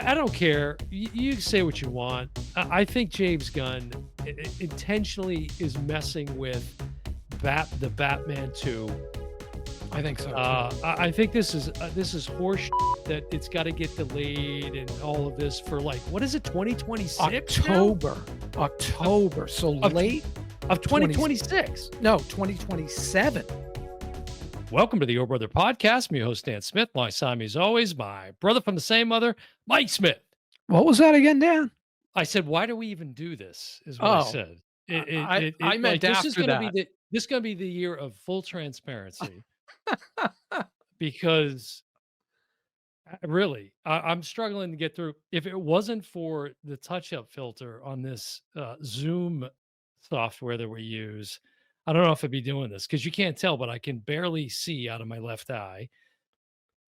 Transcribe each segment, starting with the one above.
I don't care. You can say what you want. I think James Gunn intentionally is messing with the Batman 2. I think so too. I think this is horse that it's got to get delayed and all of this for like what is it 2026 now October, of October, so of, late of 20 2026. no, 2027. Welcome to the Old Brother Podcast. I'm your host Dan Smith. Alongside me, as always, my brother from the same mother, Mike Smith. What was that again, Dan? I said, "Why do we even do this?" Is what I Oh, said. I meant Like after that. this is gonna be the year of full transparency because really, I'm struggling to get through. If it wasn't for the touch-up filter on this Zoom software that we use, I don't know if I'd be doing this because you can't tell, but I can barely see out of my left eye.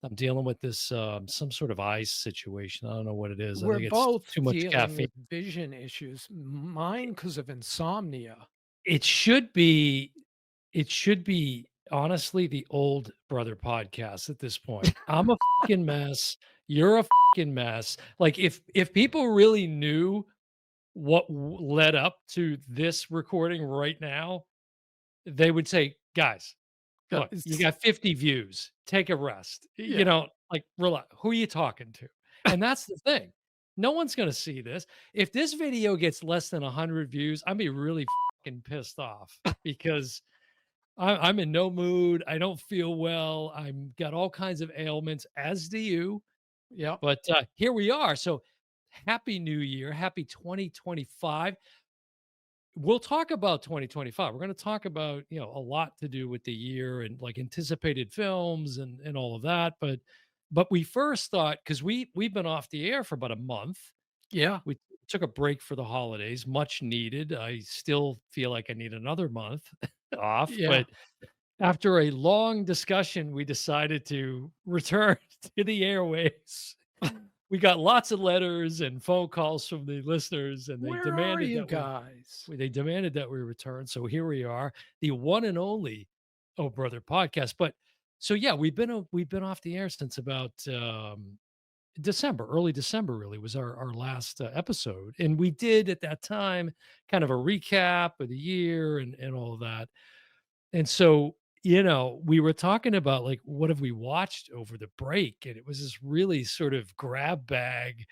I'm dealing with this some sort of eye situation. I don't know what it is. I We're think it's both too much dealing caffeine. with vision issues. Mine because of insomnia. It should be it should be honestly the old brother podcast at this point. I'm a fucking mess. You're a fucking mess. Like if people really knew what led up to this recording right now, they would say, "Guys, look, you Guys, got 50 views. Take a rest. yeah. Like relax. Who are you talking to?" And that's the thing. No one's going to see this. If this video gets less than 100 views, I'd be really fucking pissed off because I'm in no mood. I don't feel well. I'm got all kinds of ailments, as do you. Yep. But here we are. So happy New Year. Happy 2025. We'll talk about 2025. We're going to talk about, a lot to do with the year and like anticipated films and all of that. But we first thought because we've been off the air for about a month. Yeah. We took a break for the holidays, much needed. I still feel like I need another month off, Yeah. but after a long discussion, we decided to return to the airways. We got lots of letters and phone calls from the listeners, and Where are you guys? they demanded that we return. So here we are, the one and only Oh Brother podcast. But so yeah, we've been off the air since about December, early December. Really was our last episode, and we did at that time kind of a recap of the year and all of that. And so, we were talking about like what have we watched over the break, and it was this really sort of grab bag,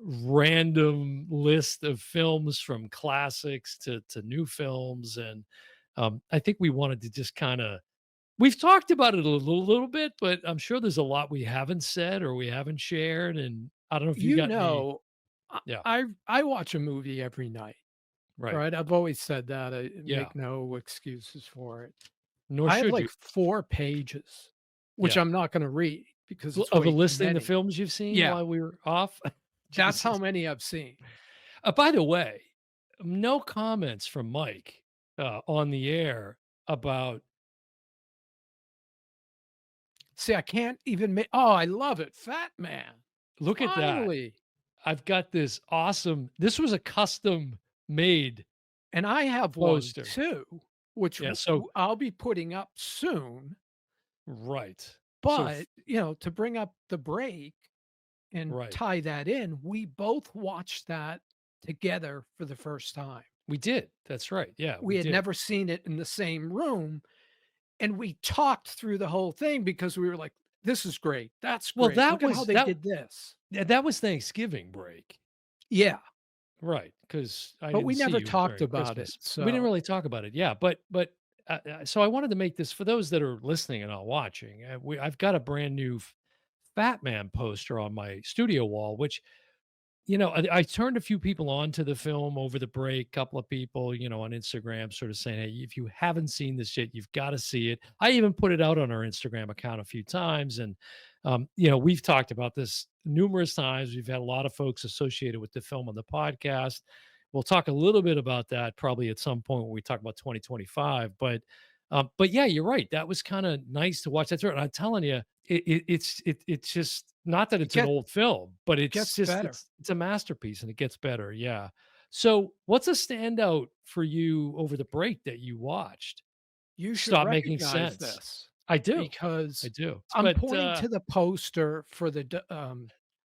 random list of films from classics to new films, and I think we wanted to just kind of we've talked about it a little bit, but I'm sure there's a lot we haven't said or we haven't shared, and I don't know if you You got any. know, I Yeah, I watch a movie every night, right. right? I've always said that. I Yeah, make no excuses for it. nor I have should you. like 4 pages, which Yeah, I'm not gonna read because it's of a way too listing the many. films you've seen Yeah, while we were off. that's how Jesus. many I've seen. By the way, no comments from Mike on the air about See, I can't even oh, I love it. Fat Man. look at that. Finally. I've got this awesome, this was a custom made And I have one poster. too, which Yeah. So, I'll be putting up soon. right. So, But, to bring up the break and right. tie that in, we both watched that together for the first time. We did. That's right. Yeah, We we had did. never seen it in the same room, and we talked through the whole thing because we were like, "This is great. That's Well, great. Look at how they did this." that was Thanksgiving break. Yeah, Right, because I but didn't we see never you talked during about it, Christmas. We didn't so really talk about it, yeah, but, so I wanted to make this for those that are listening and not watching, I've got a brand new Fat Man poster on my studio wall, which, I turned a few people on to the film over the break, couple of people, on Instagram sort of saying, "Hey, if you haven't seen this yet, you've gotta see it." I even put it out on our Instagram account a few times, and, we've talked about this numerous times. We've had a lot of folks associated with the film on the podcast. We'll talk a little bit about that probably at some point when we talk about 2025, but yeah, you're right. That was kinda nice to watch that through, and I'm telling you, it's just not that it it's an old film, but it's gets just better. it's a masterpiece and it gets better, yeah. So, what's a standout for you over the break that you watched? You should Stop making recognize sense. this I do. I because do. I'm But, pointing to the poster for the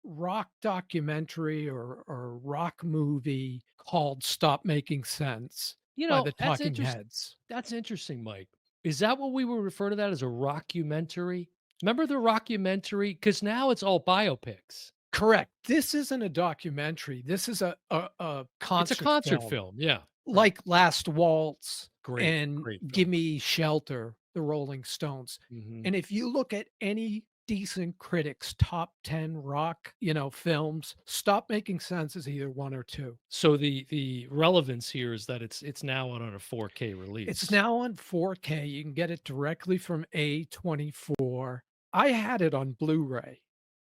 rock documentary or rock movie called Stop Making Sense You by know, the Talking Heads. that's interesting, Mike. Is that what we would refer to that as a rockumentary? Remember the rockumentary? Because now it's all biopics. Correct. This isn't a documentary. This is a It's a concert concert film, film, yeah, right. like Last Waltz Great, and great film. Gimme Shelter, the Rolling Stones. Mhm. And if you look at any decent critic's top 10 rock, films, Stop Making Sense is either 1 or 2. So the relevance here is that it's now out on a 4K It's release. now on 4K. You can get it directly from A24. I had it on Blu-ray,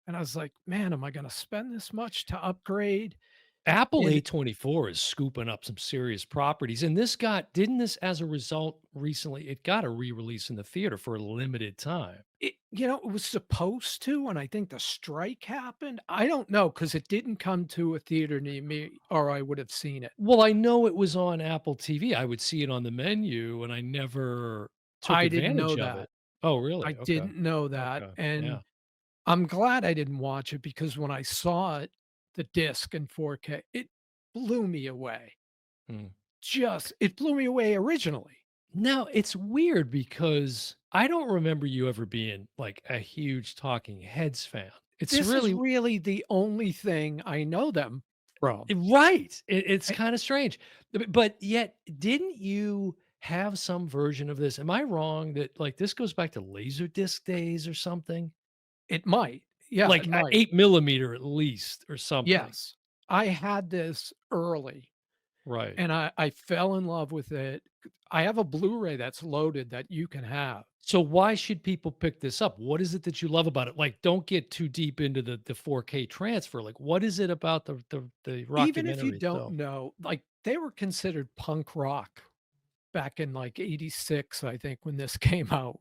and I was like, "Man, am I gonna spend this much to upgrade?" Apple And A24 is scooping up some serious properties, and this got didn't this as a result recently, it got a re-release in the theater for a limited time. it was supposed to, and I think the strike happened. I don't know because it didn't come to a theater near me, or I would have seen it. Well, I know it was on Apple TV. I would see it on the menu, and I never took I didn't know advantage of that. it. Oh, I really? Okay. didn't know that, Okay. Yeah. and I'm glad I didn't watch it because when I saw it, the disc in 4K, it blew me away. Mm. It blew me away originally. Now, it's weird because I don't remember you ever being, like, a huge Talking Heads fan. It's This is really really the only thing I know them from. right. It's I kinda strange. But yet, didn't you have some version of this? Am I wrong that, like, this goes back to Laserdisc days or something? It might. Yeah, it Like, might. 8 millimeter at least or something. Yes. I had this early, Right. and I fell in love with it. I have a Blu-ray that's loaded that you can have. So why should people pick this up? What is it that you love about it? Like, don't get too deep into the 4K transfer. Like, what is it about the Even if you rockumentary don't itself? know, like, they were considered punk rock back in, like, '86, I think, when this came out.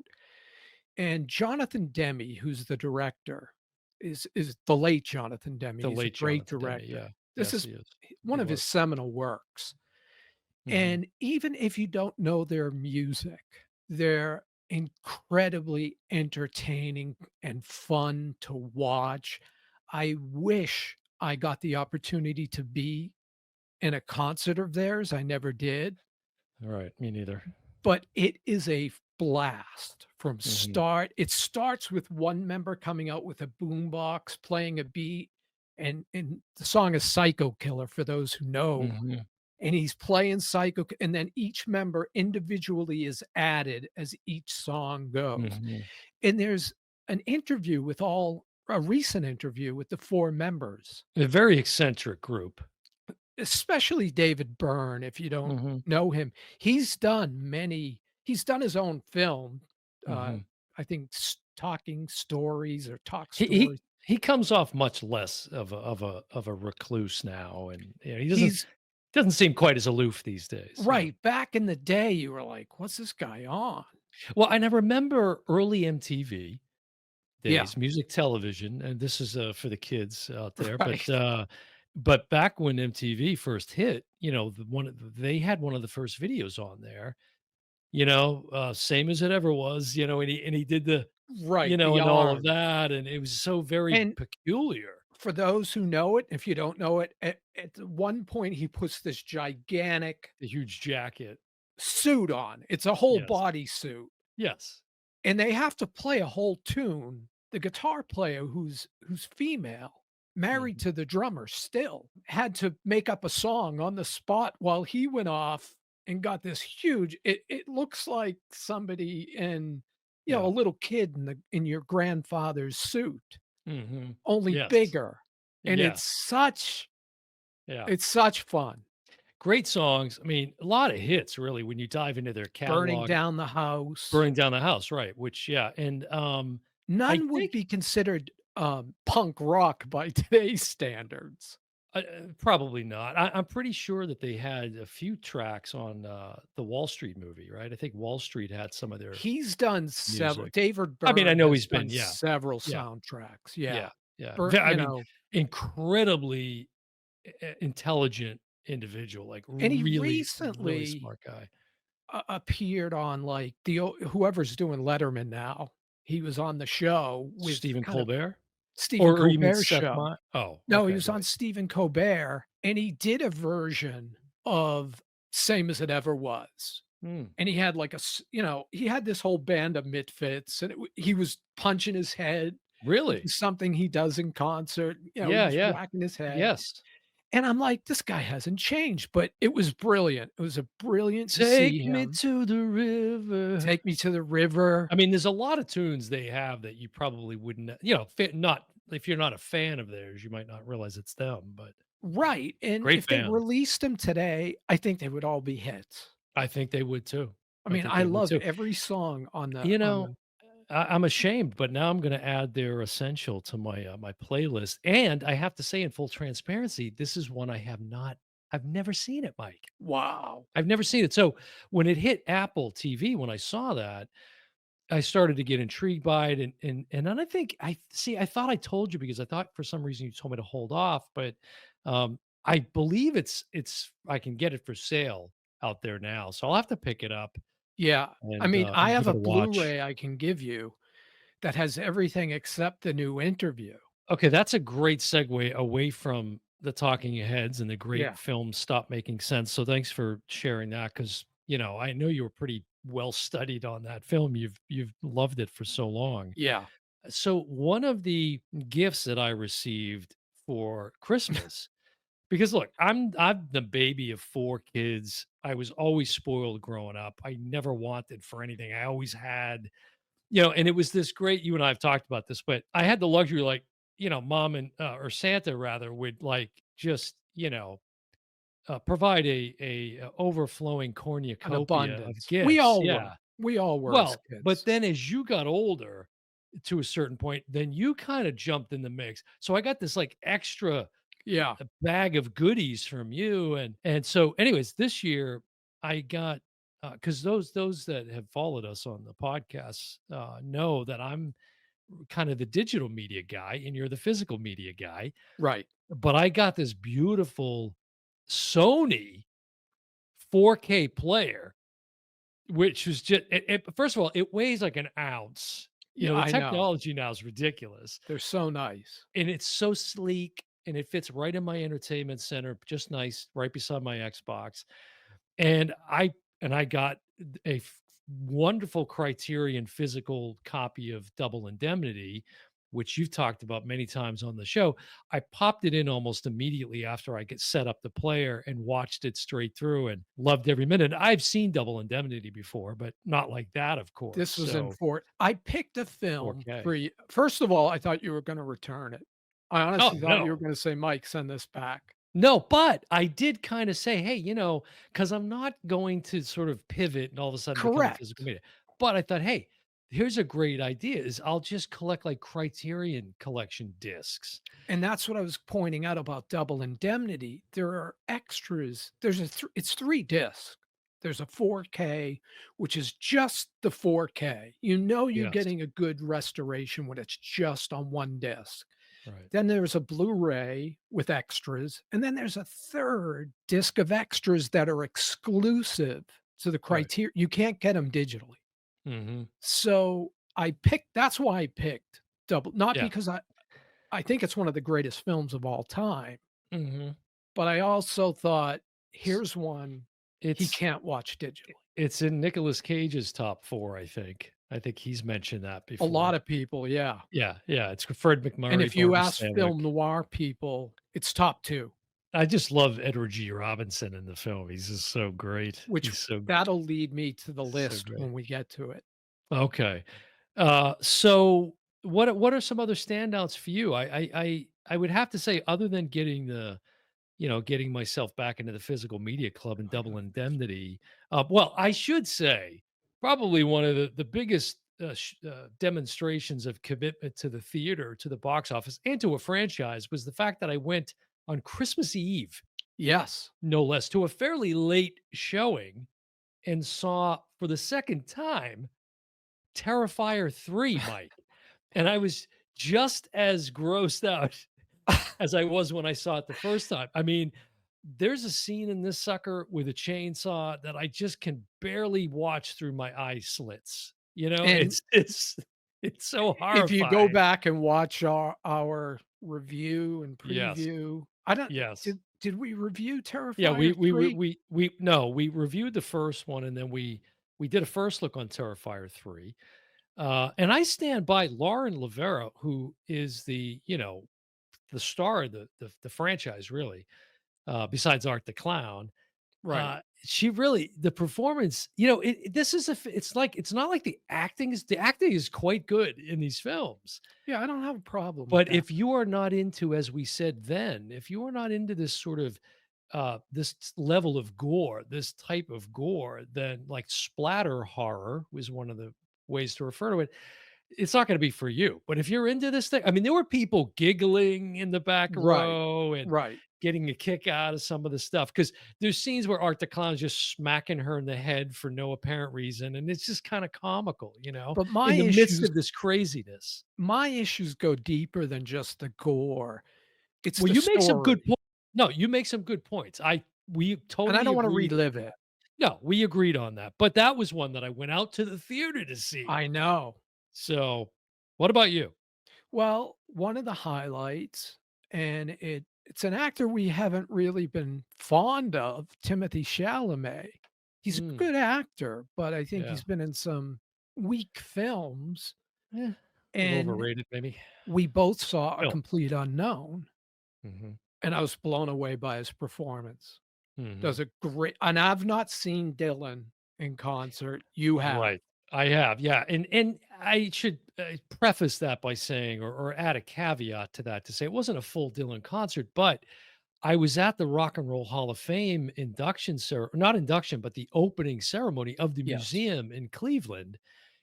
And Jonathan Demme, who's the director, is the late Jonathan Demme. The He's a late great Jonathan Demme, director. yeah. This Yes, is he is. one He of his was. seminal works. Mhm. And even if you don't know their music, they're incredibly entertaining and fun to watch. I wish I got the opportunity to be in a concert of theirs. I never did, Right, me neither. but it is a blast from Mhm, start. It starts with one member coming out with a boombox playing a beat, and the song is Psycho Killer for those who know, mhm, and he's playing Psycho, and then each member individually is added as each song goes. mhm. And there's an interview with all a recent interview with the 4 members, A very eccentric group. especially David Byrne, if you don't Mhm, know him. He's done his own film, uh, mhm. I think Talking Stories or Talk He he Stories. he comes off much less of a recluse now, and, he He's doesn't seem quite as aloof these days, yeah. right, back in the day, you were like, "What's this guy on?" Well, and I remember early MTV Yeah, days, music television, and this is, for the kids out there, right. but back when MTV first hit, they had one of the first videos on there, same as it ever was, and he did Right, the and all of arm. that, and it was so very And peculiar. for those who know it, if you don't know it, at one point, he puts this gigantic The huge jacket. suit on. It's a whole Yes. body suit, Yes. and they have to play a whole tune. The guitar player, who's female, married Mhm. to the drummer still, had to make up a song on the spot while he went off and got this huge it looks like somebody in, a Yeah. little kid in your grandfather's suit, Mhm. only Yes. bigger, and Yes. Yeah. it's such fun. Great songs. I mean, a lot of hits really when you dive into their Burning catalog. Down the House. Burning Down the House, right, which yeah, and, I None would think be considered, punk rock by today's standards. probably not. I'm pretty sure that they had a few tracks on, the Wall Street movie, right? I think Wall Street had some of their He's done several music. David I mean, I Byrne know has he's done been yeah, several yeah, soundtracks, yeah, yeah. yeah. Bur I mean, incredibly intelligent individual, like, and he really, really recently smart guy. appeared on, like, whoever's doing Letterman now. He was on the show with Stephen kind of Colbert? Stephen Or you mean Colbert's Seth show. Me oh, No, he okay, was on right. Stephen Colbert, and he did a version of Same as It Ever Was. Mm, And he had like he had this whole band of misfits, and he was punching his head, which really? is something he does in concert, he Yeah, was yeah. whacking his head, Yes. and I'm like, "This guy hasn't changed," but it was brilliant. It was a brilliant to see Take me him to the river. take me to the river. I mean, there's a lot of tunes they have that you probably wouldn't, not if you're not a fan of theirs, you might not realize it's them, but Right, and great if they band. released them today, I think they would all be hits. I think they would too. I I mean, think I they would love too. every song You on know, the I'm ashamed, but now I'm gonna add their Essential to my playlist, and I have to say in full transparency, this is one I've never seen it, Mike. wow. I've never seen it. So, when it hit Apple TV, when I saw that, I started to get intrigued by it, and then I think I thought I told you because I thought for some reason you told me to hold off, but, I believe it's I can get it for sale out there now, so I'll have to pick it up Yeah. I mean, I and have give a it a watch. Blu-ray I can give you that has everything except the new interview. Okay, that's a great segue away from the talking heads and the great Yeah. film Stop Making Sense, so thanks for sharing that because I know you were pretty well studied on that film, you've loved it for so long. Yeah. So one of the gifts that I received for Christmas, because look, I'm the baby of 4 kids. I was always spoiled growing up. I never wanted for anything. I always had, and it was this great, you and I have talked about this, but I had the luxury, like, mom and or Santa rather would like just, provide a overflowing An cornucopia of abundance. We gifts. all were. Yeah. We all were as Well, but kids. then as you got older to a certain point, then you kinda jumped in the mix. So I got this, like, extra, Yeah. bag of goodies from you, and so anyways, this year I got, because those that have followed us on the podcast, know that I'm kind of the digital media guy and you're the physical media guy, Right. but I got this beautiful Sony 4K player. Which was just first of all, it weighs like an ounce. Yeah, The I know. technology now is ridiculous, They're so nice. and it's so sleek, and it fits right in my entertainment center, just nice, right beside my Xbox. And I got a wonderful Criterion physical copy of Double Indemnity, which you've talked about many times on the show. I popped it in almost immediately after I get set up the player and watched it straight through and loved every minute. I've seen Double Indemnity before, but not like that, of course. This was in So 4 I picked a film 4K. for you. First of all, I thought you were gonna return it. I Oh honestly thought you were no. gonna say, "Mike, send this back." No, but I did kinda say, "Hey," because 'cause I'm not going to sort of pivot and all of a sudden become a physical Correct. media. But I thought, "Hey, here's a great idea is I'll just collect, like, Criterion Collection discs." And that's what I was pointing out about Double Indemnity. There are extras. It's 3 discs. There's a 4K, which is just the 4K. You know you're Yes. getting a good restoration when it's just on 1 disc. Right. Then there's a Blu-ray with extras, and then there's a 3rd disc of extras that are exclusive to the Right. criteria. You can't get them digitally. Mhm. So, I picked that's why I picked Double not Yeah. because I think it's one of the greatest films of all time, Mhm. but I also thought, S here's one he it's can't watch digitally. it's in Nicolas Cage's top 4, I think. I think he's mentioned that A lot before. of people, yeah. Yeah, yeah, it's Fred And MacMurray, if you Barbara ask film Stanwyck. noir people, it's top 2, I just love Edward G. Robinson in the film. He's just so great. which He's so that'll lead me to the so list great. when we get to it. Okay. So what are some other standouts for you? I would have to say, other than getting myself back into the physical media club and I know Double this. Indemnity. Well, I should say probably one of the biggest demonstrations of commitment to the theater, to the box office, and to a franchise was the fact that I went on Christmas Eve, Yes. no less, to a fairly late showing and saw for the second time Terrifier 3, Mike, and I was just as grossed out as I was when I saw it the first time. I mean, there's a scene in this sucker with a chainsaw that I just can barely watch through my eye slits. And It's It's so If you go horrifying. back and watch our review and Yes, preview, I don't yes. did we review Yeah, Terrifier 3? we no, we reviewed the first one, and then we did a first look on Terrifier 3. And I stand by Lauren Rivera, who is the, the star of the franchise, really, besides Art the Clown. Right. She really, the performance, this is it's like, it's not like the acting is quite good in these films. Yeah, I don't have a problem with But that. if you are not into, as we said then, if you are not into this sort of level of gore, this type of gore, then like splatter horror was one of the ways to refer to it. It's not going to be for you. But if you're into this thing, I mean, there were people giggling in the back Right. row and Right. getting a kick out of some of the stuff because there's scenes where Art the Clown's just smacking her in the head for no apparent reason, and it's just kind of comical, But in the midst of this craziness. my issues go deeper than just the gore. It's Well, the you make some good story, points. No, you make some good points. We and I totally don't wanna agreed on relive that. it. No, we agreed on that, but that was one that I went out to the theater to see. I know. So, what about you? Well, one of the highlights, and it's an actor we haven't really been fond of, Timothy Chalamet. He's a Mm, good actor, but I think yeah. he's been in some weak films, Eh, a little and overrated maybe. we both saw A Still. Complete Unknown, Mhm, and I was blown away by his performance. mhm. Does a great, and I've not seen Dylan in concert. You have. Right. I have, yeah, and I should, preface that by saying, or add a caveat to that to say it wasn't a full Dylan concert, but I was at the Rock and Roll Hall of Fame induction not induction, but the opening ceremony of the Yes. museum in Cleveland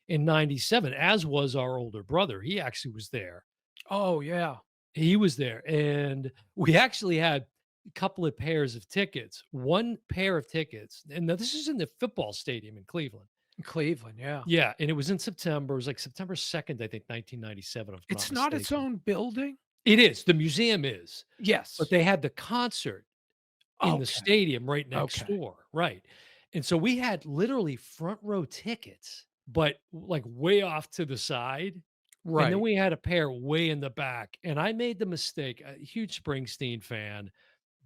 in '97, as was our older brother. He actually was there. Oh, yeah. He was there, and we actually had a couple of pairs of tickets. One pair of tickets, and now this is in the football stadium in Cleveland. Cleveland, yeah. Yeah, and it was in September. It was like September 2nd, I think, 1997, if I'm not It's not its mistaken. own building? It is, the museum is, but Yes. they had the concert in the Okay, stadium right next okay. door, right, and so we had literally front row tickets, but, like, way off to the side, and then Right. we had a pair way in the back, and I made the mistake, a huge Springsteen fan.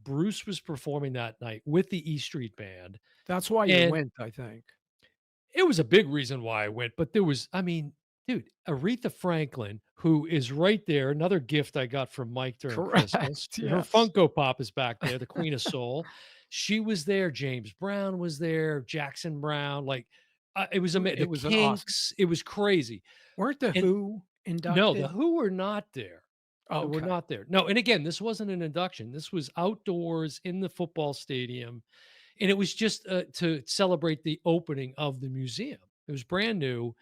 Bruce was performing that night with the E Street Band, That's why you and went, I think. it was a big reason why I went, but there was, I mean, dude, Aretha Franklin, who is right there, another gift I got from Mike during Christmas. Correct, Her yes. Funko Pop is back there, the Queen of Soul. She was there, James Brown was there, Jackson Brown, like, it was It the was an awesome. Kinks, it was crazy. Weren't The And Who no, the inducted? Who were not there. They were Okay. not there. No, and again, this wasn't an induction. This was outdoors in the football stadium, and it was just, to celebrate the opening of the museum. It was brand new.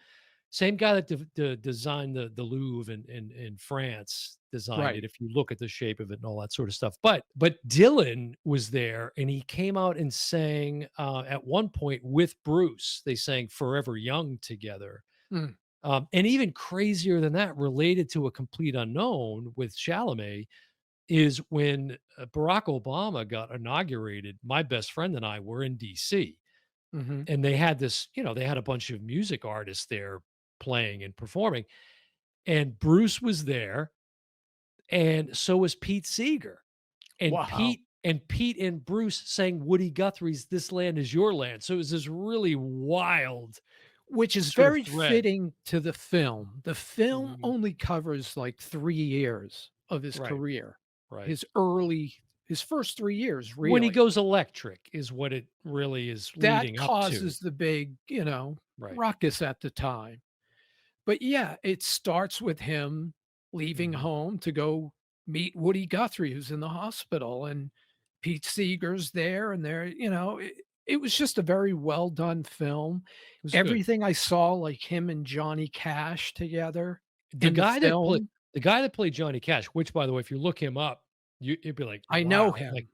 Same guy that designed the Louvre in France designed it, Right. if you look at the shape of it and all that sort of stuff. But Dylan was there, and he came out and sang, at one point with Bruce. They sang "Forever Young" together. Mm, And even crazier than that, related to A Complete Unknown with Chalamet, is when, Barack Obama got inaugurated, my best friend and I were in DC, mhm. and they had this, they had a bunch of music artists there playing and performing, and Bruce was there, and so was Pete Seeger. And Wow. Pete and Bruce sang Woody Guthrie's "This Land Is Your Land." So it was this really wild Which is sort of very thread. fitting to the film. The film Mhm. only covers, like, 3 years of his Right, career. right. His early his first 3 years, When he really. goes electric is what it really is That leading up to. causes the big, Right. ruckus at the time. But yeah, it starts with him leaving Mhm. home to go meet Woody Guthrie, who's in the hospital, and Pete Seeger's there, and it was just a very well done film. It was good. Everything I saw, like him and Johnny Cash together The in the guy that played film, the guy that played Johnny Cash, which, by the way, if you look him up, you'd be like, I know "Wow." Like, him.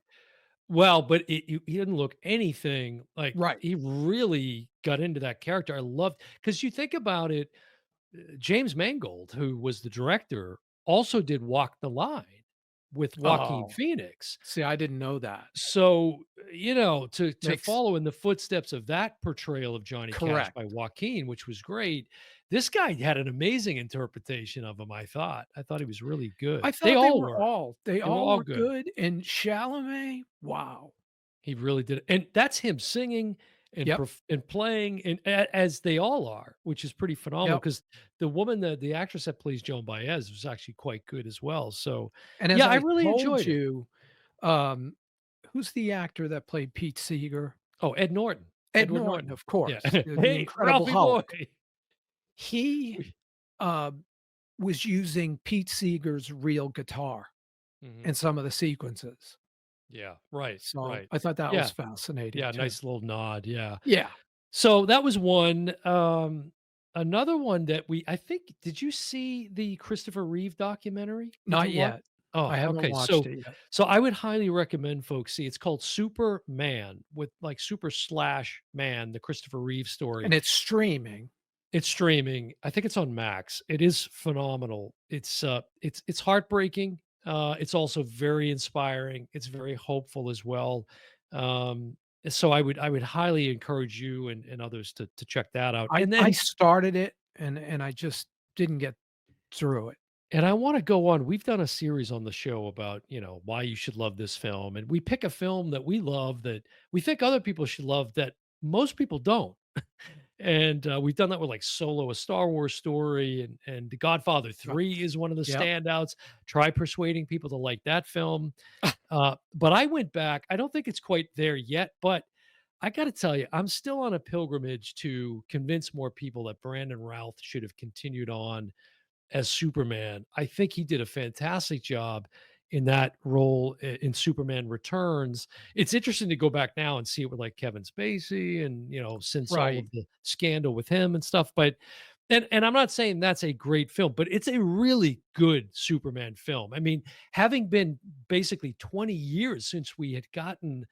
well, but he didn't look anything like, Right. he really got into that character. I loved, because you think about it, James Mangold, who was the director, also did Walk the Line with Joaquin Oh, Phoenix. see, I didn't know that. So, to Makes follow in the footsteps of that portrayal of Johnny Cash correct. by Joaquin, which was great, This guy had an amazing interpretation of him, I thought. I thought he was really good. I thought they They were all all were good. good, and Chalamet, wow. He really did it, and that's him singing and Yep, playing and as they all are, which is pretty phenomenal. yep, Because the woman, the actress that plays Joan Baez was actually quite good as well, so, and as yeah, I I really told enjoyed it. you, um, who's the actor that played Pete Seeger? Oh, Ed Norton. Ed Edward Norton, Norton. of Yeah. course, the "Hey, Incredible Ralphie boy." Hulk. He, We uh, was using Pete Seeger's real guitar Mhm. in some of the sequences, Yeah, right, so right. I thought that was Yeah, fascinating yeah, too. nice little nod, yeah. Yeah, So that was one. Another one that I think, did you see the Christopher Reeve documentary? Did not you watch? yet. Oh, I haven't okay. watched So, it yet, I would highly recommend folks see. It's called Superman, with like super slash man, the Christopher Reeve story. and it's streaming. It's streaming. I think it's on Max. It is phenomenal. It's heartbreaking. It's also very inspiring. It's very hopeful as well. Um, so I would highly encourage you and others to check that out. I started it and I just didn't get through it. And I want to go on. We've done a series on the show about, why you should love this film. And we pick a film that we love, that we think other people should love, that most people don't. And, we've done that with, like, Solo: A Star Wars Story, and The Godfather Yep, 3 is one of the yep, standouts. Try persuading people to like that film. But I went back, I don't think it's quite there yet, but I gotta tell you, I'm still on a pilgrimage to convince more people that Brandon Routh should have continued on as Superman. I think he did a fantastic job in that role in Superman Returns. It's interesting to go back now and see it with like Kevin Spacey and, since all right, of the scandal with him and stuff. But and I'm not saying that's a great film, but it's a really good Superman film. I mean, having been basically 20 years since we had gotten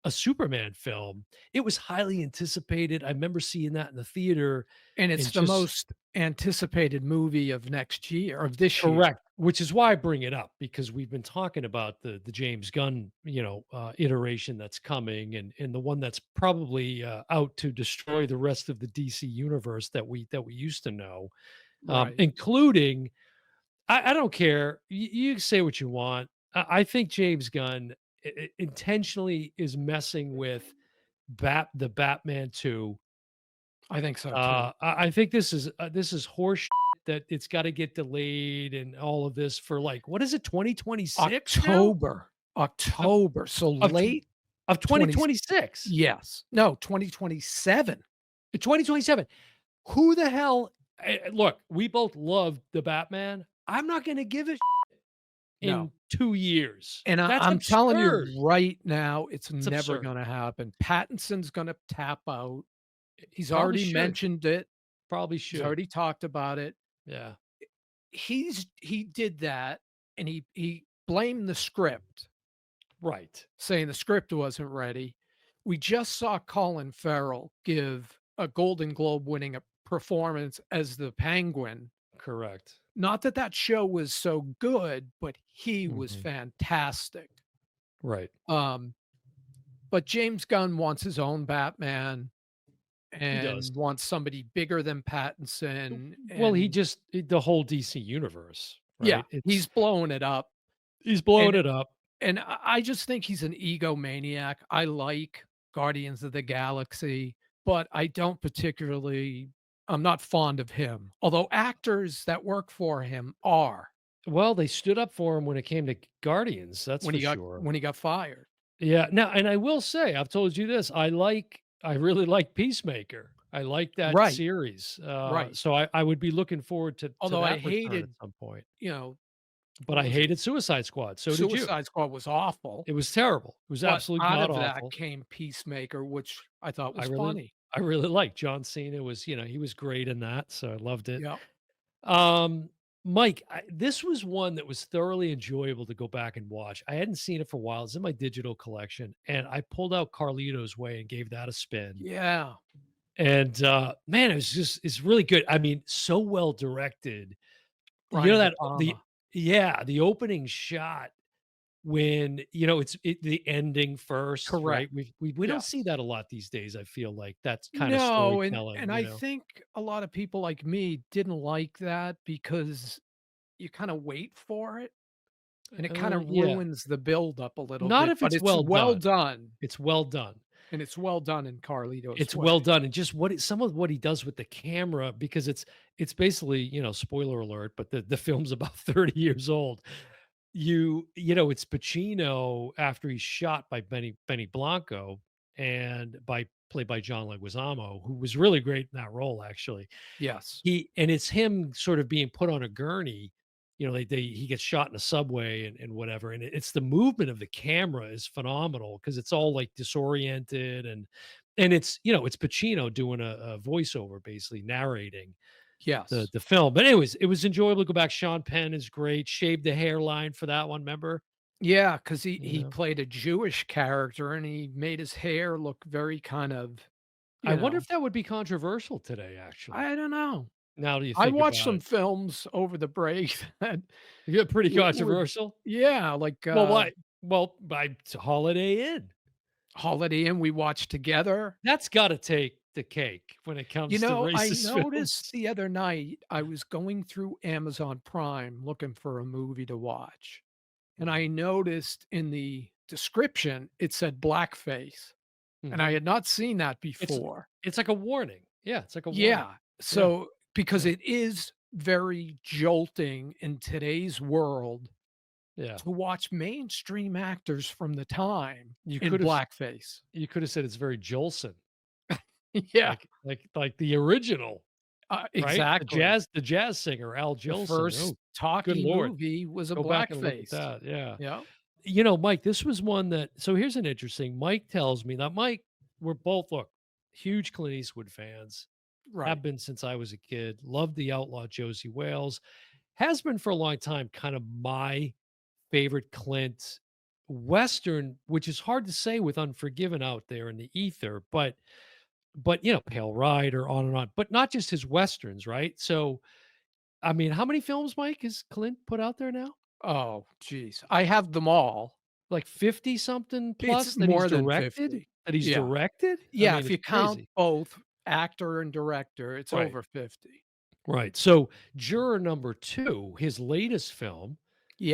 a Superman film, it was highly anticipated. I remember seeing that in the theater and it's and the just most anticipated movie of next year of this year. correct, which is why I bring it up, because we've been talking about the James Gunn, iteration that's coming, and the one that's probably out to destroy the rest of the DC universe that we used to know, Right, including, I don't care. You say what you want. I think James Gunn intentionally is messing with the Batman 2. I think so too. I think this is horse shit, that it's gotta get delayed and all of this for, like, what is it, 2026 now? October, Of October, so of tw late of 20 2026. yes. No, 2027. 2027. Who the hell look, we both loved the Batman. I'm not gonna give it No, in 2 years. and That's I'm telling you absurd. right now, it's It's never absurd. gonna happen. Pattinson's gonna tap out. He's Probably already should. mentioned it. Probably He's should. already talked about it. Yeah. He did that, and he blamed the script, Right. saying the script wasn't ready. We just saw Colin Farrell give a Golden Globe winning a performance as the Penguin. Correct. Not that that show was so good, but he was Mhm. fantastic. Right. Um, but James Gunn wants his own Batman He does. and wants somebody bigger than Pattinson, Well, he and just the whole DC universe, yeah, right? It's he's blowing it up, He's blowing and it up. I just think he's an egomaniac. I like Guardians of the Galaxy, but I don't particularly I'm not fond of him, although actors that work for him are Well, they stood up for him when it came to Guardians, that's for sure. when he got fired. Yeah, now and I will say, I've told you this, I really like Peacemaker. I like that Right, series, right. so I would be looking forward to Although I that return at hated, some point, you know, but what I was it? hated Suicide Squad, so did you. Suicide Squad was awful, It was terrible. It was but absolutely out god of that awful. came Peacemaker, which I thought I was really funny. I really liked John Cena. Was He was great in that, so I loved it. Yep. Um, Mike, this was one that was thoroughly enjoyable to go back and watch. I hadn't seen it for a while. It's in my digital collection, and I pulled out Carlito's Way and gave that a spin. Yeah. And man, it's really good. I mean, so well directed. You know Brian De that the Palma. yeah, the opening shot when, the ending first, right? Correct. We don't see Yes. that a lot these days, I feel like, that's kinda No, storytelling, and I think a lot of people like me didn't like that because you kinda wait for it, and it kinda Yeah. ruins the build-up a little Not bit, if but it's it's well well done. done, It's well done. and it's well done in Carlito's It's well way. done, and just some of what he does with the camera, because it's basically, spoiler alert, but the film's about 30 years old. It's Pacino after he's shot by Benny Blanco, and played by John Leguizamo, who was really great in that role, actually. Yes. It's him sort of being put on a gurney. He gets shot in a subway and whatever, and it's the movement of the camera is phenomenal because it's all like disoriented, and it's Pacino doing a voiceover, basically narrating the Yes. the film. But anyways, it was enjoyable to go back. Sean Penn is great. Shaved the hairline for that one, remember? Yeah, because he Yeah. played a Jewish character, and he made his hair look very kind of, I you wonder know if that would be controversial today, actually. I don't know. Now that you I think watched about some it. films over the break that Yeah, pretty would controversial. yeah, like, Well, why? Well, by Holiday Inn. Holiday Inn we watched together. That's gotta take the cake when it You comes to know, I racist noticed films. the other night, I was going through Amazon Prime looking for a movie to watch, and Mhm, I noticed in the description, it said blackface, and I mhm. had not seen that It's before. it's like a warning. Yeah, it's like a warning. Yeah, Yeah, so because yeah, it is very jolting in today's world yeah. to watch mainstream actors from the time You in could have blackface. you could have said it's very Jolson, Yeah, like the original, right? The exactly. jazz singer, Al The Jolson. Oh, first good talkie lord. movie was a Go back and look at blackface. that, yeah. Yeah, Mike, this was one that so here's an interesting Mike tells me now, Mike, we're both, look, huge Clint Eastwood fans, have right. been since I was a kid, loved the outlaw Josie Wales, has been for a long time kind of my favorite Clint Western, which is hard to say with Unforgiven out there in the ether, but Pale Rider, on and on, but not just his Westerns, right? So, I mean, how many films, Mike, has Clint put out there now? Oh, geez. I have them all. Like 50 something It's plus that he's more than directed? 50. That he's Yeah. directed? I Yeah, mean, if it's you count crazy. both actor and director, it's Right, over 50. right. So, Juror Number 2, his latest film,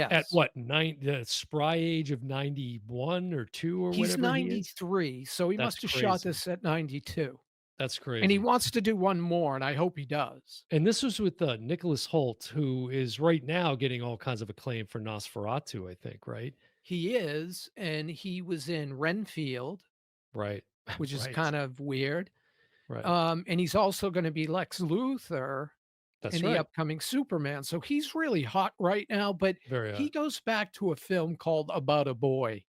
at Yes. what, the spry age of 91 or 2 or He's whatever he is? 93, so he That's must have shot crazy. this at 92, That's and he crazy. wants to do one more, and I hope he does. And this was with, Nicholas Hoult, who is right now getting all kinds of acclaim for Nosferatu, I think, right? He is, and he was in Renfield, Right. which is Right, kind of weird, right. and he's also gonna be Lex Luthor in That's the right. upcoming Superman, so he's really hot right now, but Very, he goes back to a film called About a Boy.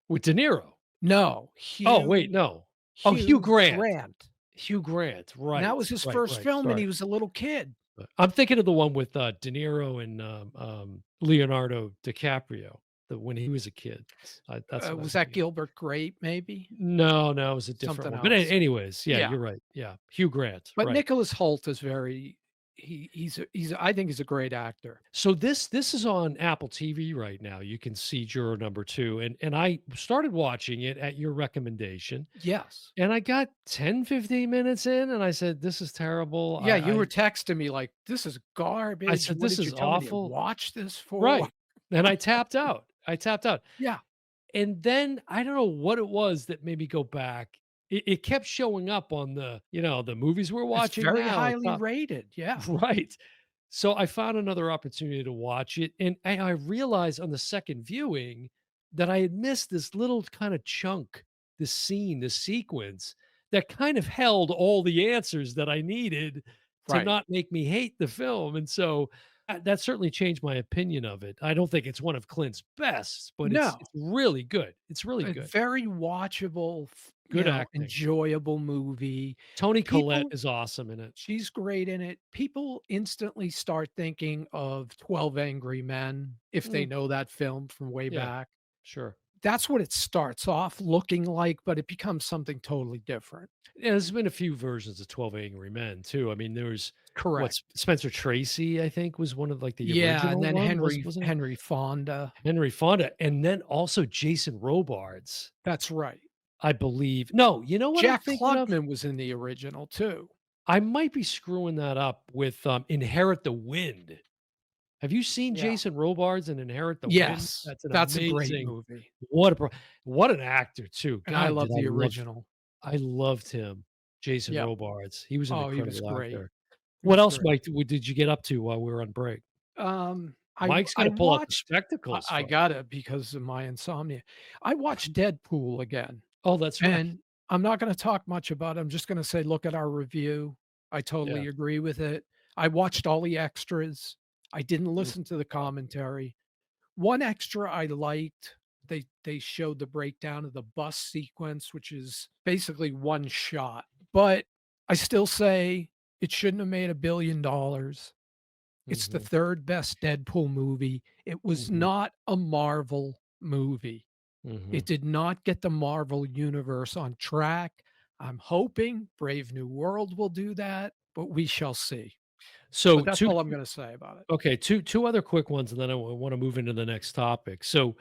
with De Niro. No, Oh, wait, no. Oh, Hugh Hugh Grant. Grant, Hugh Grant, and that right, was his right, first right, film, and sorry. he was a little kid. I'm thinking of the one with, De Niro and, Leonardo DiCaprio, the when he was a kid. That's what I'm Was that thinking of. Gilbert Grape, maybe? No, no, it was a different Something one, but else. anyways, yeah, Yeah, you're right, yeah, Hugh Grant, but right. Nicholas Hoult is very he's I think he's a great actor. So this is on Apple TV right now. You can see Juror Number 2, and I started watching it at your recommendation, Yes. and I got 10, 15 minutes in, and I said, "This is terrible." Yeah, you were I texting me like, "This is I garbage. said, What "This did you is tell me to awful." watch this for?" Right, and I tapped out. I tapped out, Yeah, and then I don't know what it was that made me go back. It kept showing up on the movies we're it's watching very now, highly top. rated, yeah. Right. So I found another opportunity to watch it, and I realized on the second viewing that I had missed this little kind of chunk, this scene, this sequence that kind of held all the answers that I needed to Right. not make me hate the film. And so that certainly changed my opinion of it. I don't think it's one of Clint's best, but it's No, really good. It's really a good. very watchable, Good acting. enjoyable movie. Tony Collette People is awesome in it. She's great in it. People instantly start thinking of 12 Angry Men if they Mm, know that film from way yeah, back. sure. That's what it starts off looking like, but it becomes something totally different. Yeah, there's been a few versions of 12 Angry Men too. I mean, there was Correct. what's Spencer Tracy, I think, was one of like the Yeah, and original then one, Henry wasn't it? Henry Fonda. Henry Fonda, and then also Jason Robards, That's right. I believe. No, you know what I'm Jack thinking of? Klugman was in the original too. I might be screwing that up with Inherit the Wind. Have you seen Yeah. Jason Robards in Inherit the Wind? Yes, That's an that's a great amazing movie, what a pro what an actor too. and I God, love did the original. I loved him, Jason Yep. Robards. He was an Oh, he was incredible great. actor. He What was else, great. Mike, did you get up to while we were on break? I Mike's gotta pull out the watched spectacles I for got it because of my insomnia. I watched Deadpool again, Oh, that's right. and I'm not gonna talk much about it, I'm just gonna say, look at our review. I Yeah. totally agree with it. I watched all the extras. I didn't Mm, listen to the commentary. One extra I liked, they showed the breakdown of the bus sequence, which is basically one shot, but I still say it shouldn't have made $1 billion. It's the mhm, 3rd best Deadpool movie. It was mhm, not a Marvel movie. mhm. It did not get the Marvel universe on track. I'm hoping Brave New World will do that, but we shall see. But So that's all I'm gonna say about it. okay, 2 other quick ones, and then I wanna move into the next topic. So,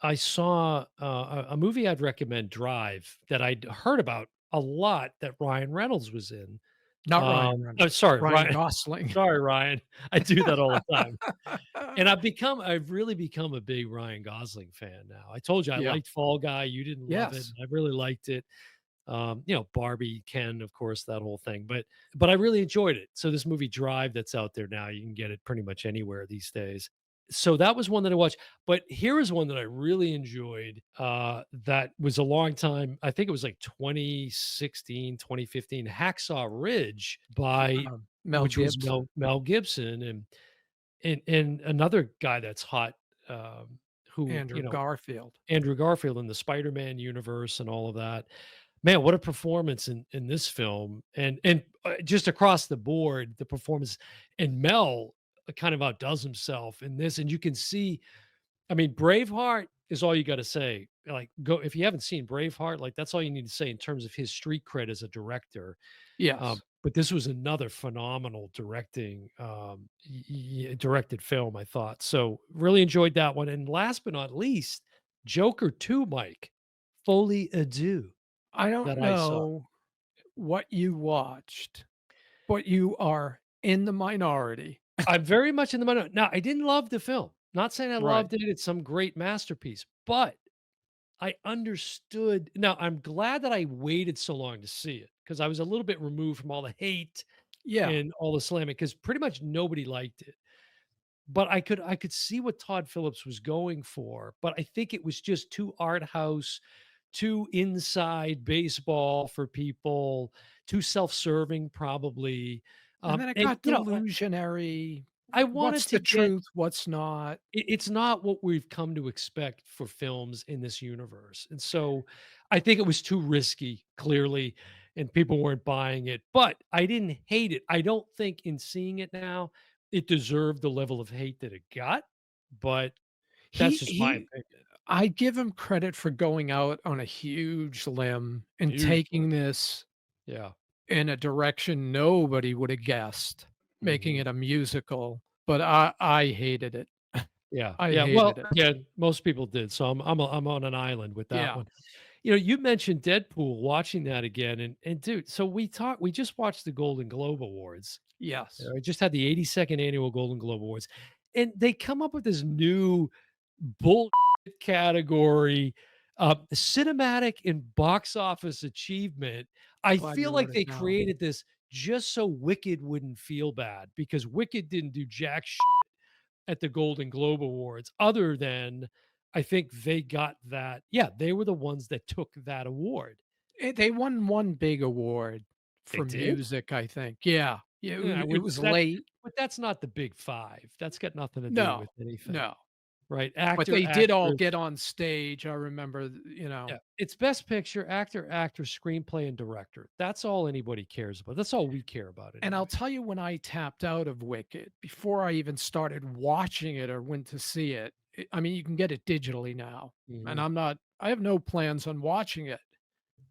I saw, a movie I'd recommend, Drive, that I'd heard about a lot that Ryan Reynolds was in. Not Ryan Oh, Reynolds, sorry, Ryan Ryan Gosling. sorry, Ryan. I do that all the time. And I've really become a big Ryan Gosling fan now. I told you I Yeah. liked Fall Guy, you didn't love it, Yes. I really liked it. Barbie, Ken, of course, that whole thing, but I really enjoyed it. So this movie Drive that's out there now, you can get it pretty much anywhere these days. So that was one that I watched, but here is one that I really enjoyed, that was a long time, I think it was like 2016, 2015. Hacksaw Ridge by Mel which was Gibson, Mel Gibson, and another guy that's hot, who, Andrew Garfield. Andrew Garfield in the Spider-Man universe and all of that. Man, what a performance in this film, and just across the board, the performance, and Mel kind of outdoes himself in this, and you can see, I mean, Braveheart is all you gotta say. Like, go if you haven't seen Braveheart, like, that's all you need to say in terms of his street cred as a director. Yes. But this was another phenomenal directed film, I thought. So, really enjoyed that one, and last but not least, Joker 2, Mike, Folie à Deux, I don't that I saw. know what you watched, but you are in the minority. I'm very much in the minority. Now, I didn't love the film. Not saying I Right. loved it, it's some great masterpiece, but I understood. Now, I'm glad that I waited so long to see it because I was a little bit removed from all the hate Yeah. and all the slamming because pretty much nobody liked it. But I could see what Todd Phillips was going for, but I think it was just too art house, too inside baseball for people, too self-serving probably. And then it And got delusionary. I What's wanted to the get truth? What's not? it's not what we've come to expect for films in this universe. And so I think it was too risky, clearly, and people weren't buying it. But I didn't hate it. I don't think in seeing it now, it deserved the level of hate that it got. But that's just my He opinion. I give him credit for going out on a huge limb and Huge taking one. this Yeah. in a direction nobody would have guessed, making Mhm. it a musical, but I hated it. Yeah. I Yeah. Well, hated it. yeah, most people did. So I'm on an island with that Yeah. one. You mentioned Deadpool, watching that again, and dude, so we just watched the Golden Globe Awards. Yes. I just had the 82nd annual Golden Globe Awards, and they come up with this new bull category, cinematic and box office achievement. I Glad you feel wrote like it they down. created this just so Wicked wouldn't feel bad because Wicked didn't do jack at the Golden Globe Awards, other than I think they got that. Yeah, they were the ones that took that award. They won one big award They for did? music, I think. Yeah. Yeah, Yeah, it which was that late. but that's not the big 5. That's got nothing to do with No. anything, No. right? But Actor, they did all actress, get on stage, I remember, yeah, it's best picture, actor, actress, screenplay, and director. That's all anybody cares about. That's all we care about and I'll anyway. tell you when I tapped out of Wicked, before I even started watching it or went to see it, I mean, you can get it digitally now, and Mhm. I have no plans on watching it,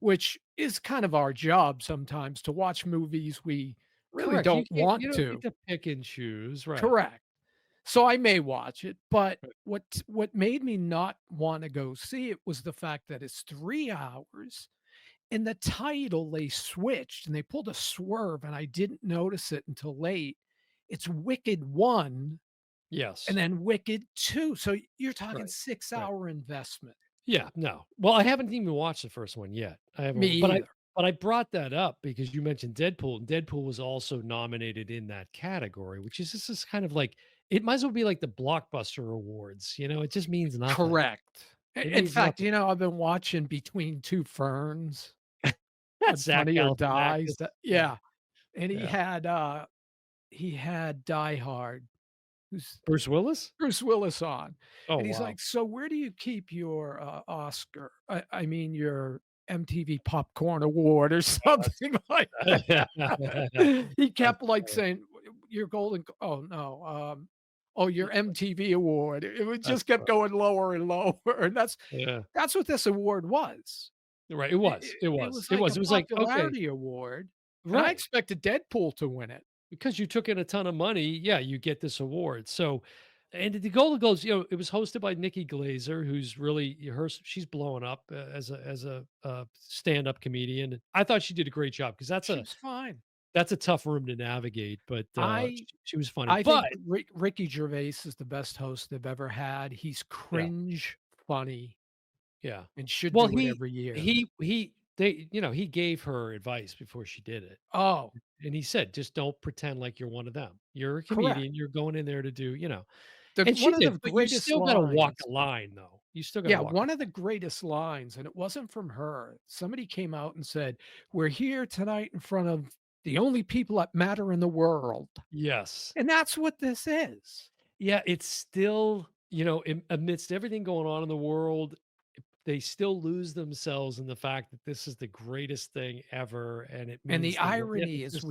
which is kind of our job sometimes to watch movies we really Correct. don't You want don't get to. to pick and choose, right. Correct. So I may watch it, but Right. what made me not wanna go see it was the fact that it's 3 hours. In the title, they switched and they pulled a swerve, and I didn't notice it until late. It's Wicked 1 and Yes. then Wicked 2, so you're talking Right. Right. six-hour investment. Yeah, no. Well, I haven't even watched the first one yet. I Me haven't, either. but I brought that up because you mentioned Deadpool, and Deadpool was also nominated in that category, which is this is kind of like it might as well be like the blockbuster awards, it just means nothing. Correct. It In means fact, nothing. I've been watching Between Two Ferns That's on Zach Funny or Dies, Galifianakis. that Yeah, yeah, and yeah. he had Die Hard, who's Bruce Willis? Bruce Willis on, Oh, and he's wow. like, "So where do you keep your, Oscar I mean, your MTV Popcorn Award," or Oh, that's something like that. funny. He That's kept, like, funny. saying, "Your golden" oh, no, "Oh, Yeah, your MTV award." It would that's just kept funny. going lower and lower, and Yeah. that's what this award was. Right, it It was, it it it was, was it like was. a It was like, okay, popularity award, and I right. expected Deadpool to win it. Because you took in a ton of money, yeah, you get this award. So, and the Golden Globes, it was hosted by Nikki Glazer, who's really she's blowing up as a stand-up comedian. I thought she did a great job because She was fine. that's a tough room to navigate, but I she was funny. I But think Ricky Gervais is the best host they've ever had. He's yeah, cringe funny yeah. and should Well, do it every year. he gave her advice before she did it. Oh, And he said, just don't pretend like you're one of them. You're a correct. comedian. You're going in there to do, The and she one of did, the but you greatest still gotta walk lines a line, though. You still gotta yeah, walk a one of the greatest lines, and it wasn't from her. Somebody came out and said, "We're here tonight in front of the only people that matter in the world." yes. And that's what this is. Yeah, it's still, amidst everything going on in the world, they still lose themselves in the fact that this is the greatest thing ever, and it And the means the world. Yeah, irony it's is just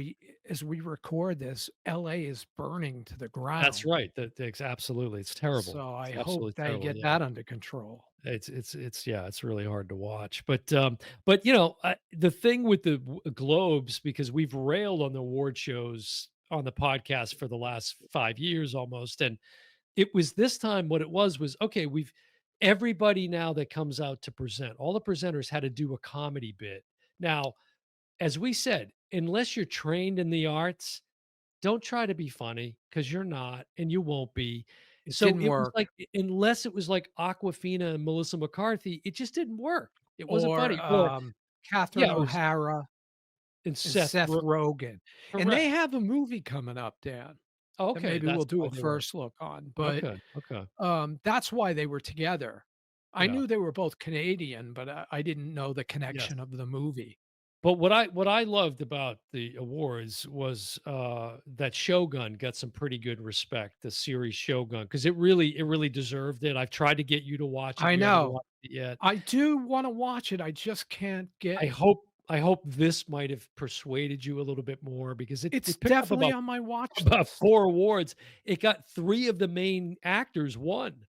as we record this, LA is burning to the that's ground. right. That's absolutely, it's terrible. So I It's hope absolutely they terrible, get yeah. that under control. It's yeah, it's really hard to watch. But the thing with the Globes, because we've railed on the award shows on the podcast for the last 5 years almost, and it was this time what it was okay, we've everybody now that comes out to present, all the presenters had to do a comedy bit. Now, as we said, unless you're trained in the arts, don't try to be funny because you're not and you won't be. It So didn't it was work. like unless it was like Aquafina and Melissa McCarthy, it just didn't work. It wasn't Or, funny. Or Catherine yeah, it was O'Hara and and Seth Seth Rogen. And they correct. have a movie coming up, Dan, that Okay, maybe we'll that's do why a they were first look on, but, okay, okay. that's why they were together. I Yeah. knew they were both Canadian, but I didn't know the Yes. connection of the movie. But what I loved about the awards was, that Shogun got some pretty good respect, the series Shogun, because it really deserved it. I've tried to get you to watch it, I you haven't know. watched it yet. I do wanna watch it, I just can't I get hope I hope this might have persuaded you a little bit more because it it's it picked up definitely about on my watch about list. 4 awards. It got 3 of the main actors won.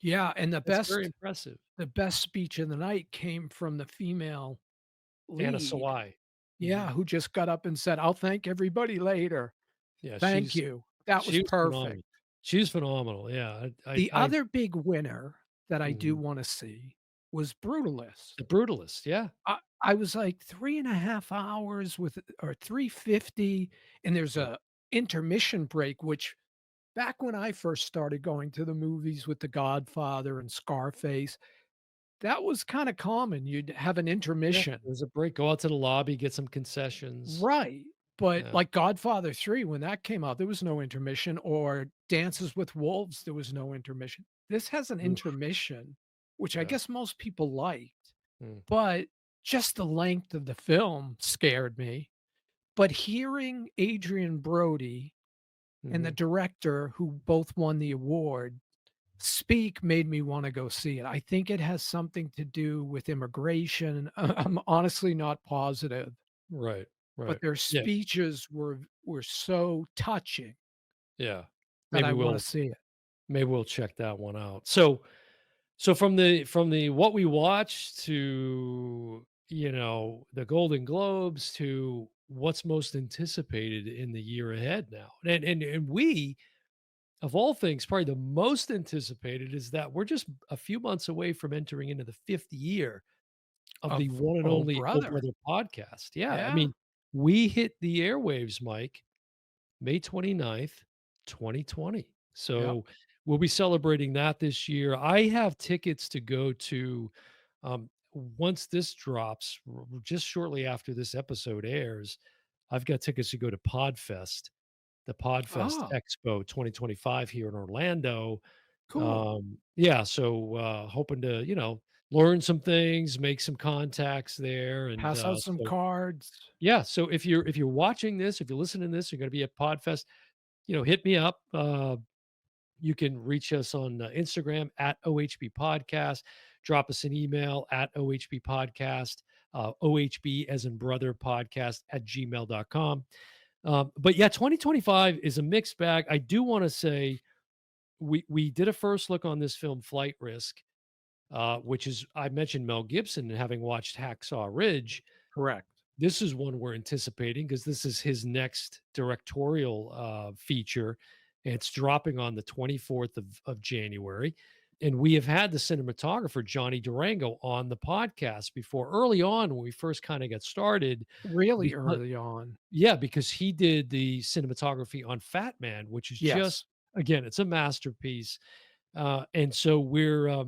Yeah, and That's very impressive. the best speech of the night came from the female Anna lead. Sawai. Yeah, Mhm. who just got up and said, "I'll thank everybody later. Yeah, Thank you." That was she was perfect. phenomenal. She was phenomenal, yeah. The other big winner that I do Mhm. wanna see was Brutalist. The Brutalist, yeah. I was like 3.5 hours with or 350, and there's Yeah. a intermission break, which back when I first started going to the movies with The Godfather and Scarface, that was kinda common. You'd have an Yeah, intermission. there's a break. Go out to the lobby, get some concessions. Right, but, Yeah. like, Godfather 3, when that came out, there was no intermission, or Dances with Wolves, there was no intermission. This has an Oof. intermission, which I Yeah. guess most people liked, Mm. but just the length of the film scared me. But hearing Adrian Brody and the Mhm. director, who both won the award, speak made me wanna go see it. I think it has something to do with immigration. I'm honestly not positive, Right, but right. their Yeah, speeches were so touching yeah. that I Maybe wanna we'll see it. maybe we'll check that one out. So from the what we watched to, the Golden Globes to what's most anticipated in the year ahead now. And we, of all things, probably the most anticipated is that we're just a few months away from entering into the 5th year of the Of one and Oh, only Oh brother. Brother podcast. Yeah, I Yeah. mean, we hit the airwaves, Mike, May 29th, 2020. Yep. So, we'll be celebrating that this year. I have tickets to go to, once this drops, just shortly after this episode airs, I've got tickets to go to Podfest, the Podfest Oh, Expo 2025 here in Orlando. cool. Yeah, so, hoping to, learn some things, make some contacts there, and, Pass out some so cards. yeah, so if you're watching this, if you're listening to this, you're gonna be at Podfest, hit me up. You can reach us on Instagram at OHB Podcast. Drop us an email at OHB Podcast, OHB as in brother podcast at gmail.com. But yeah, 2025 is a mixed bag. I do want to say we did a first look on this film, Flight Risk, which is I mentioned Mel Gibson and having watched Hacksaw Ridge. Correct. This is one we're anticipating because this is his next directorial feature. And it's dropping on the 24th of January. And we have had the cinematographer, Johnny Durango, on the podcast before early on when we first kind of got started. Really Because, early on. yeah, because he did the cinematography on Fat Man, which is just, Yes. again, it's a masterpiece. And so we're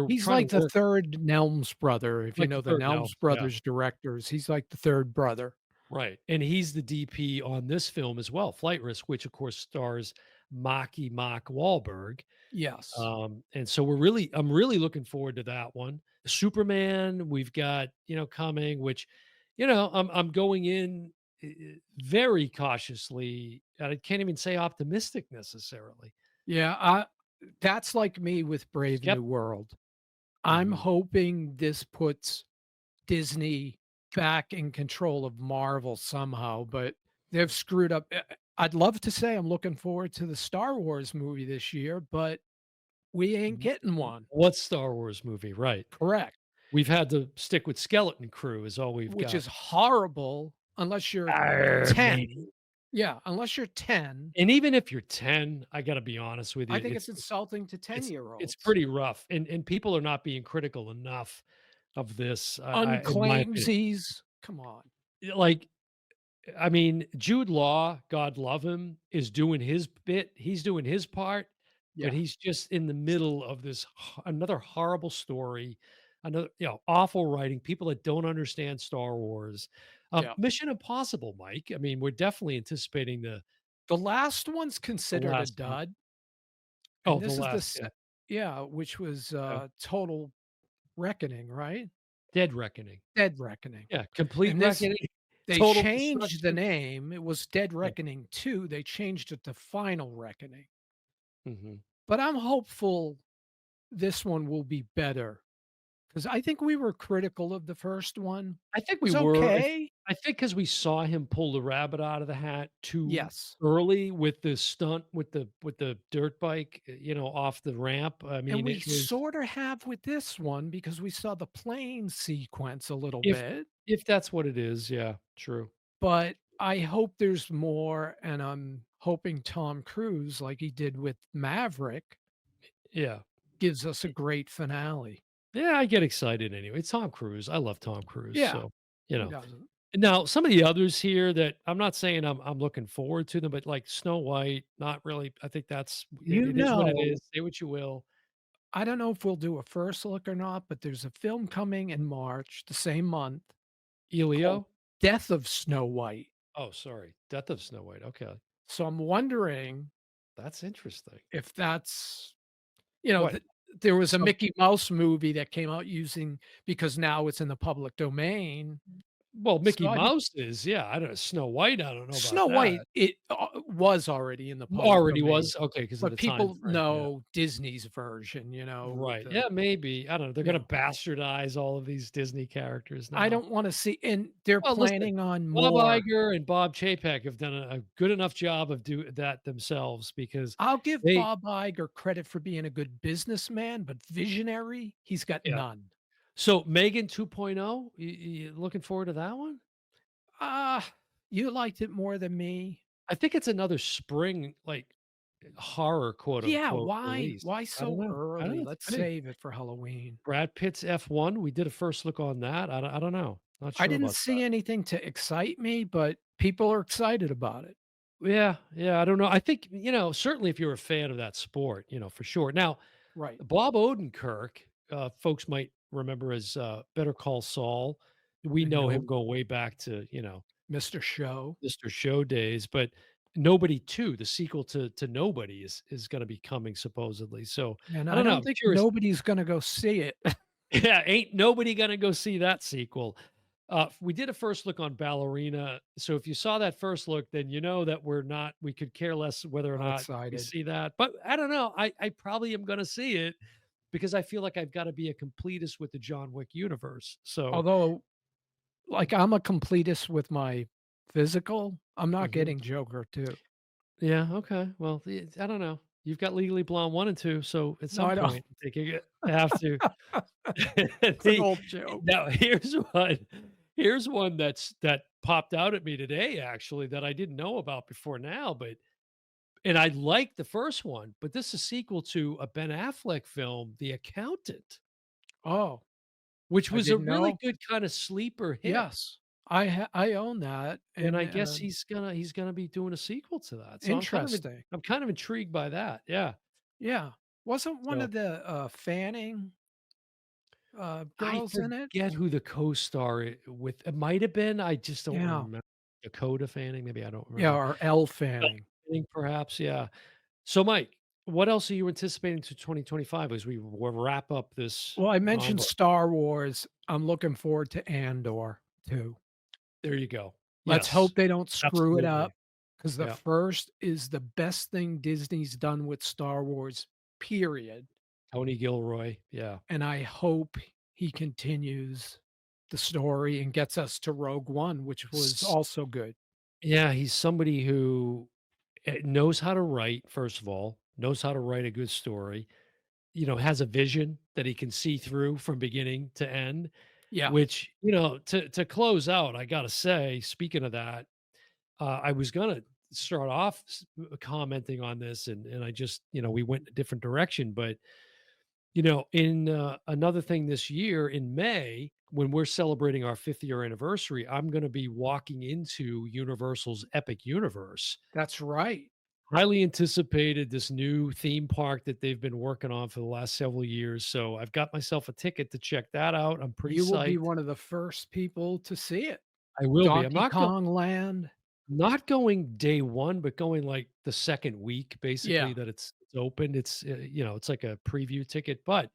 He's trying to like the work 3rd Nelms brother, if you like the know the third now. Nelms Yeah. brothers directors, he's like the 3rd brother. Right, and he's the DP on this film as well, Flight Risk, which of course stars Mark Wahlberg. Yes. And so I'm really looking forward to that one. Superman, we've got, coming, which, I'm going in very cautiously. I can't even say optimistic necessarily. Yeah, that's like me with Brave New Skeptical. World. I'm Mhm. hoping this puts Disney back in control of Marvel somehow, but they've screwed up. I'd love to say I'm looking forward to the Star Wars movie this year, but we ain't getting one. What Star Wars movie? Right. Correct. We've had to stick with Skeleton Crew is all we've Which got. is horrible unless you're Arr, 10. man. Yeah, unless you're 10. And even if you're 10, I gotta be honest with I you, think it's insulting to it's 10-year-olds. pretty rough, and people are not being critical enough of this, in my opinion. Unclaimsies. Come on. Like, I mean, Jude Law, God love him, is doing his bit, he's doing his part, but Yeah, he's just in the middle of this another horrible story, another, awful writing, people that don't understand Star Wars. yeah. Mission Impossible, Mike, I mean, we're definitely anticipating The last one's the considered a last one. dud, Oh, and the this is the last, se yeah, yeah, which was, okay. Total Reckoning, right? Dead Reckoning. Dead Reckoning. Yeah, complete And this reckoning, they total changed the destruction. name. It was Dead Yeah, Reckoning 2, they changed it to Final Reckoning. mhm. But I'm hopeful this one will be better because I think we were critical of the first one. I think It we was were. okay. I think because we saw him pull the rabbit out of the hat too Yes, early with the stunt with the dirt bike, off the ramp. I and mean, we it was sorta have with this one because we saw the plane sequence a little if bit, if that's what it is, yeah, true. but I hope there's more, and I'm hoping Tom Cruise, like he did with Maverick, Yeah. gives us a great finale. Yeah, I get excited anyway. It's Tom Cruise. I love Tom Cruise, Yeah, so, who doesn't? Now, some of the others here that I'm not saying I'm looking forward to them, but like Snow White, not really. I think that's it, You it is what it know, is. Say what you will. I don't know if we'll do a first look or not, but there's a film coming in March, the same month, called Elio? Death of Snow White. Oh, sorry. Death of Snow White. Okay. So I'm wondering That's interesting. if that's What? th there was a Some Mickey Mouse movie that came out using because now it's in the public domain, Well, So Mickey I Mouse is, yeah, I don't know. Snow White, I don't know about Snow that. White, it, was already in the public Already domain, was? Okay, because of but the time people frame, yeah. know Disney's version, with Right, the yeah, maybe, I don't know, they're you gonna know, bastardize all of these Disney characters I now. don't wanna see, and they're Well, listen, planning on Bob more. Iger and Bob Chapek have done a good enough job of do that themselves because I'll give they Bob Iger credit for being a good businessman, but visionary, he's got yeah. none. So, Megan 2.0, you looking forward to that one? Ah, you liked it more than me. I think it's another spring, like, "horror," quote, Yeah, unquote, why? release. Why I don't so know. I don't early? know. Let's Hey, save it for Halloween. Brad Pitt's F1, we did a first look on that. I don't know. Not I sure didn't about that. see anything to excite me, but people are excited about it. Yeah, yeah, I don't know. I think, certainly if you're a fan of that sport, for sure. Now, Right. Bob Odenkirk, folks might remember as, Better Call Saul. We I know know him going way back to, Mr. Show, Mr. Show days, but Nobody 2, the sequel to Nobody is gonna be coming supposedly. So, and I I don't know, don't I'm think curious. nobody's gonna go see it. Yeah, ain't nobody gonna go see that sequel. We did a first look on Ballerina, so if you saw that first look, then you know that we could care less whether or All not we excited. see that, but I don't know, I probably am gonna see it because I feel like I've gotta be a completist with the John Wick universe, so Although, like, I'm a completist with my physical, I'm not mhm. getting Joker 2. Yeah, okay, well, I don't know. You've got Legally Blonde 1 and 2, so at No, some I don't. point, I think you have to. It's an The old joke. Now here's one that popped out at me today actually that I didn't know about before now, but and I liked the first one, but this is a sequel to a Ben Affleck film, The Accountant, Oh, which I was a didn't really know. good kind of sleeper hit, Yes. I own that, and and, I guess he's gonna be doing a sequel to that, so interesting. I'm kind of intrigued by that, yeah. Yeah. Wasn't one So, of the, Fanning, I girls in it? forget who the co-star with it might have been, I just don't Yeah. remember. Dakota Fanning, maybe I don't Yeah, remember. or Elle Fanning. Fanning perhaps, yeah. So, Mike, what else are you anticipating to 2025 as we wrap up this Well, I mentioned envelope? Star Wars. I'm looking forward to Andor too. There you go. Let's Yes, hope they don't screw it absolutely. up, because the Yeah. first is the best thing Disney's done with Star Wars, period, Tony Gilroy, yeah. and I hope he continues the story and gets us to Rogue One, which was S also good. Yeah, he's somebody who, knows how to write, first of all, knows how to write a good story, has a vision that he can see through from beginning to end, Yeah, which, to close out, I gotta say, speaking of that, I was gonna start off commenting on this, and I just, we went a different direction. But in another thing this year in May, when we're celebrating our 50th anniversary, I'm going to be walking into Universal's Epic Universe. that's right. Highly anticipated this new theme park that they've been working on for the last several years. So I've got myself a ticket to check that out. I'm pretty You will be psyched. one of the first people to see it. I will be. I'm Donkey not going. Kong Land. Not going day 1, but going, like, the 2nd week, basically, Yeah, that it's open. It's like a preview ticket, but,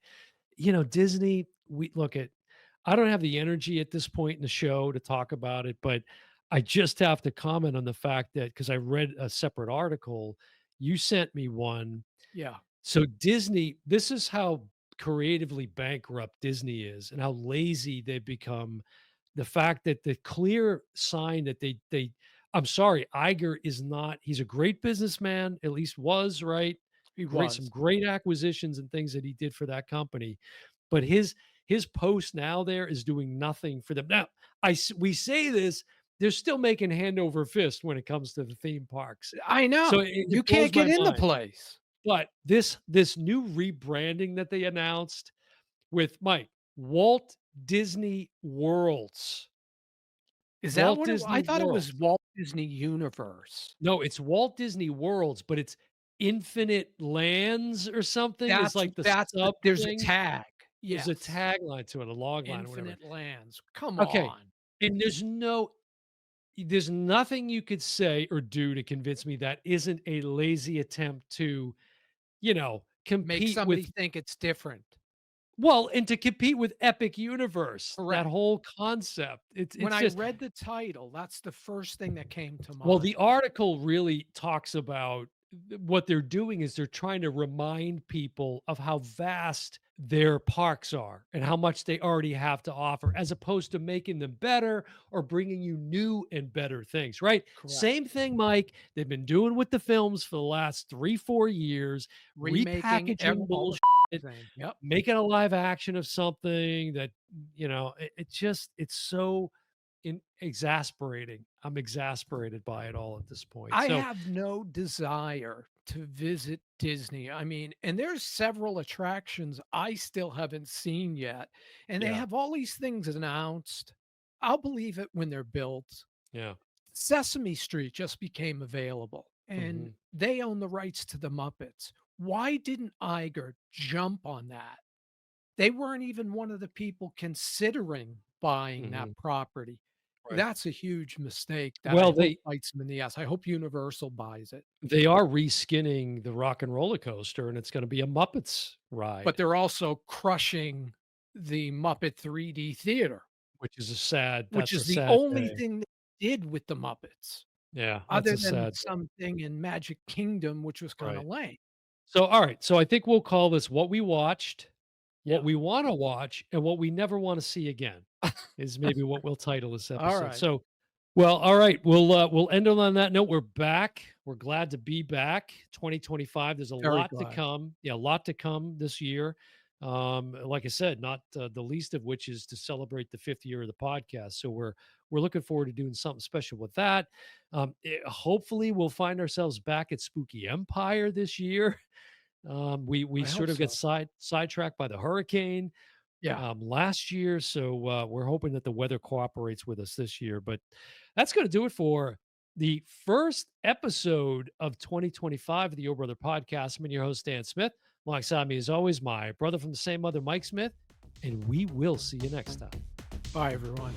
Disney, we look at I don't have the energy at this point in the show to talk about it, but I just have to comment on the fact that because I read a separate article, you sent me one. yeah, So Disney, this is how creatively bankrupt Disney is and how lazy they've become. The fact that the clear sign that they I'm sorry, Iger is not he's a great businessman, at least was, right? he Great some was. great acquisitions and things that he did for that company. But his post now there is doing nothing for them. Now, we say this, they're still making hand over fist when it comes to the theme parks. I So know. it You blows can't my get in the mind. place. But this new rebranding that they announced with Mike, Walt Disney Worlds. Is that Walt what it Disney I thought it was Worlds. Walt Disney Universe. No, it's Walt Disney Worlds, but it's Infinite Lands or something is like the sub There's a thing. tag. There's a Yes. tagline to it, a log line or whatever. Infinite Lands. Come Okay, on. and there's nothing you could say or do to convince me that isn't a lazy attempt to, Make compete somebody with think it's different. Well, and to compete with Epic Universe, that Correct. whole concept, When it's I just read the title, that's the first thing that came to well, the mind. article really talks about what they're doing is they're trying to remind people of how vast their parks are and how much they already have to offer, as opposed to making them better or bringing you new and better things, right? Correct. Same thing, Mike. They've been doing with the films for the last 3, 4 years, Remaking repackaging all the bullshit, thing. Yep. making a live action of something that, it just, it's so exasperating. I'm exasperated by it all at this point. I So, have no desire to visit Disney. I mean, and there's several attractions I still haven't seen yet, and they yeah, have all these things announced. I'll believe it when they're built. yeah. Sesame Street just became available, and Mhm, they own the rights to the Muppets. Why didn't Iger jump on that? They weren't even one of the people considering buying that mhm, property. right. That's a huge mistake that I Well, hope bites them in the ass. I hope Universal buys it, they are reskinning the Rock and Roller Coaster, and it's gonna be a Muppets but ride, they're also crushing the Muppet 3D theater, which is which that's a is the sad only day. thing they did with the Muppets, Yeah, that's other a than sad day, something in Magic Kingdom, which was kinda right. lame. So, alright, so I think we'll call this what we watched, what Yeah. we wanna watch, and what we never wanna see again, is maybe what we'll title this episode. Alright. So, well, all right, we'll end it on that note. We're back. We're glad to be back. 2025. There's a Very lot to glad. come. Yeah, a lot to come this year. Like I said, not the least of which is to celebrate the 5th year of the podcast. So we're looking forward to doing something special with that. Hopefully, we'll find ourselves back at Spooky Empire this year. We I hope sort of get so. sidetracked by the hurricane Yeah. last year. So we're hoping that the weather cooperates with us this year. But that's going to do it for the first episode of 2025 of the Yo Brother podcast. I'm your host, Dan Smith. Alongside me, as always, my brother from the same mother, Mike Smith. And we will see you next time. Bye, everyone.